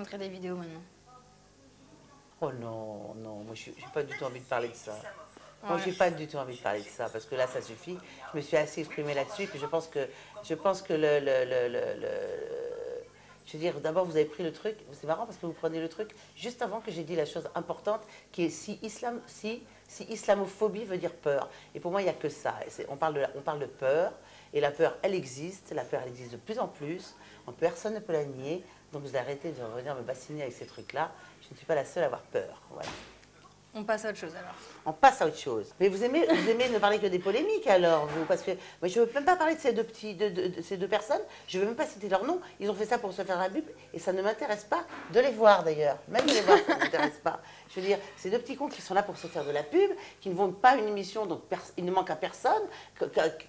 montrer des vidéos maintenant. Oh non, non, moi je n'ai pas du tout envie de parler de ça. Moi, Ouais. j'ai pas du tout envie de parler de ça, parce que là, ça suffit. Je me suis assez exprimée là-dessus, puis je pense que je veux dire, d'abord, vous avez pris le truc, c'est marrant parce que vous prenez le truc juste avant que j'ai dit la chose importante, qui est si islamophobie veut dire peur. Et pour moi, il n'y a que ça. On parle de peur, et la peur, elle existe de plus en plus, personne ne peut la nier, donc vous arrêtez de venir me bassiner avec ces trucs-là. Je ne suis pas la seule à avoir peur. Voilà. On passe à autre chose alors. On passe à autre chose. Mais vous aimez ne parler que des polémiques alors, vous, parce que moi, je ne veux même pas parler de ces ces deux personnes, je ne veux même pas citer leur nom, ils ont fait ça pour se faire la pub, et ça ne m'intéresse pas de les voir d'ailleurs, même de les voir, ça ne m'intéresse pas. Je veux dire, ces deux petits cons qui sont là pour se faire de la pub, qui ne vont pas à une émission, donc il ne manque à personne,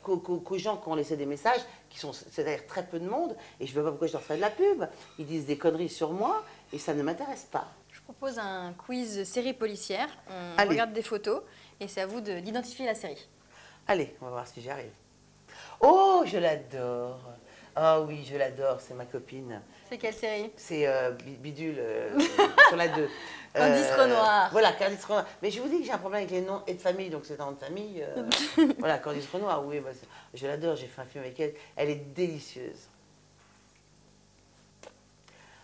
qu'aux gens qui ont laissé des messages, c'est-à-dire très peu de monde, et je ne veux pas pourquoi je leur ferais de la pub, ils disent des conneries sur moi, et ça ne m'intéresse pas. Je propose un quiz série policière. On Allez. regarde des photos et c'est à vous d'identifier la série. Allez, on va voir si j'y arrive. Oh, je l'adore. Ah oui, je l'adore, c'est ma copine. C'est quelle série? C'est Bidule sur la 2. Candice Renoir. Voilà, Candice Renoir. Mais je vous dis que j'ai un problème avec les noms et de famille, donc c'est un nom de famille. Voilà, Candice Renoir, oui, bah, je l'adore, j'ai fait un film avec elle. Elle est délicieuse.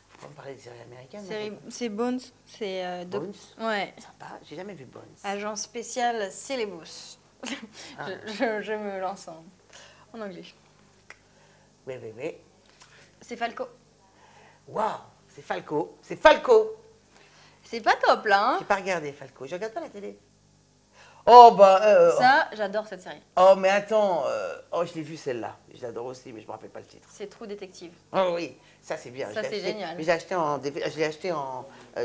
Faut pas me parler de séries américaines. C'est Bones. C'est Bones. Ouais. Sympa, j'ai jamais vu Bones. Agent spécial Célébos. Ah. je me lance en anglais. Oui, oui, oui. C'est Falco. Waouh, c'est Falco. C'est Falco. C'est pas top là, hein? J'ai pas regardé Falco, je regarde pas la télé. Oh bah Ça, j'adore cette série. oh mais attends, oh je l'ai vue celle-là, je l'adore aussi mais je me rappelle pas le titre. C'est True Détective. Oh oui, ça c'est bien. Ça, Je l'ai c'est acheté, génial. mais je l'ai acheté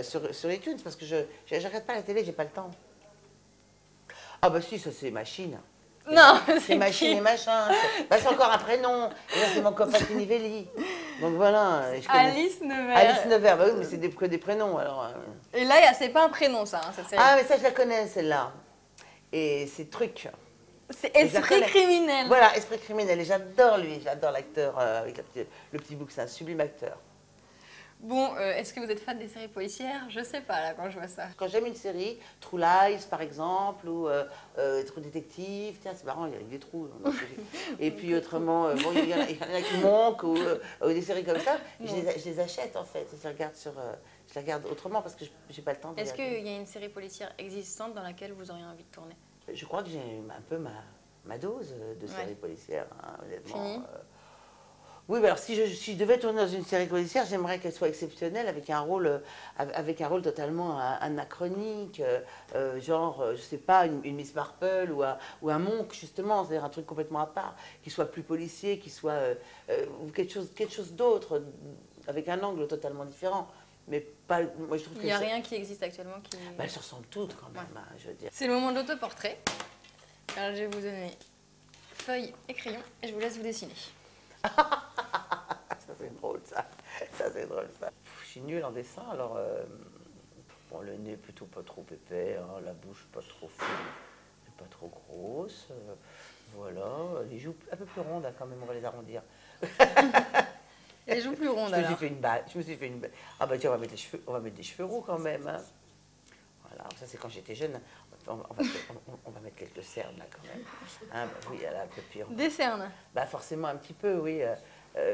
sur iTunes parce que je regarde pas la télé, j'ai pas le temps. Ah bah si, ça c'est Machine. Non, C'est Machine et machin. C'est encore un prénom. Et là c'est mon copain Kinivelli. Donc voilà. Je connais- Alice Nevers. Alice Nevers, bah oui mais c'est que des prénoms alors. Et là, c'est pas un prénom ça, hein, cette série. Ah mais ça je la connais celle-là. Et c'est truc. C'est Et je la Esprit connais. criminel. Voilà, Esprit criminel. Et j'adore lui, j'adore l'acteur avec le petit bouc, c'est un sublime acteur. Bon, est-ce que vous êtes fan des séries policières? Je sais pas là quand je vois ça. Quand j'aime une série, True Lies par exemple, ou True Détective, tiens c'est marrant, il y a des trous. Et puis autrement, bon, il y en a qui manquent, ou des séries comme ça, je les achète en fait, je les regarde autrement parce que j'ai pas le temps de Est-ce regarder. qu'il y a une série policière existante dans laquelle vous auriez envie de tourner? Je crois que j'ai un peu ma dose de séries policières, hein, honnêtement. Fini. Oui, mais alors si je devais tourner dans une série policière, j'aimerais qu'elle soit exceptionnelle, avec un rôle totalement anachronique, genre, je sais pas, une Miss Marple ou un Monk, justement, c'est-à-dire un truc complètement à part, qui soit plus policier, qui soit quelque chose d'autre, avec un angle totalement différent. Mais pas, moi, je trouve Il n'y a rien qui existe actuellement qui... Bah, elles se ressemblent toutes quand même, hein, je veux dire. C'est le moment de l'autoportrait. Alors je vais vous donner feuille et crayon et je vous laisse vous dessiner. Ça c'est drôle ça, c'est drôle ça. Je suis nulle en dessin, alors bon, le nez plutôt pas trop épais, hein, la bouche pas trop fine, pas trop grosse, voilà, les joues un peu plus rondes hein, quand même, on va les arrondir. Et les joues plus rondes Je me suis alors. fait une balle, ah bah tiens on va mettre des cheveux roux quand même, hein. Voilà, ça c'est quand j'étais jeune, on va mettre quelques cernes là quand même, hein, bah, oui, elle a un peu pire. Des cernes. Bah forcément un petit peu, oui.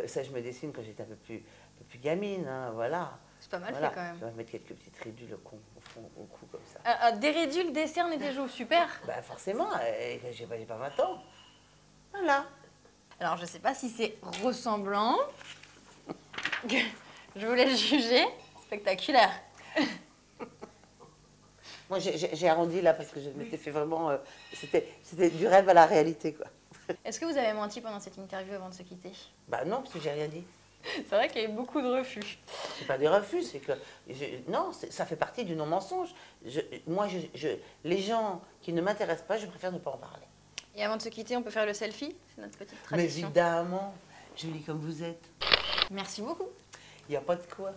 Ça, je me dessine quand j'étais un peu plus gamine, hein, voilà. C'est pas mal Voilà. fait quand même. Je vais mettre quelques petites ridules au cou comme ça. Des ridules, des cernes et des joues, super. Bah forcément, j'ai pas 20 ans. Voilà. Alors je sais pas si c'est ressemblant. Je vous laisse juger. Spectaculaire. Moi, j'ai arrondi là parce que je m'étais fait vraiment... C'était du rêve à la réalité, quoi. Est-ce que vous avez menti pendant cette interview avant de se quitter? Bah non, parce que j'ai rien dit. C'est vrai qu'il y a eu beaucoup de refus. C'est pas des refus, c'est que... non, ça fait partie du non-mensonge. Les gens qui ne m'intéressent pas, je préfère ne pas en parler. Et avant de se quitter, on peut faire le selfie? C'est notre petite Mais tradition. évidemment, jolie comme vous êtes. Merci beaucoup. Il n'y a pas de quoi.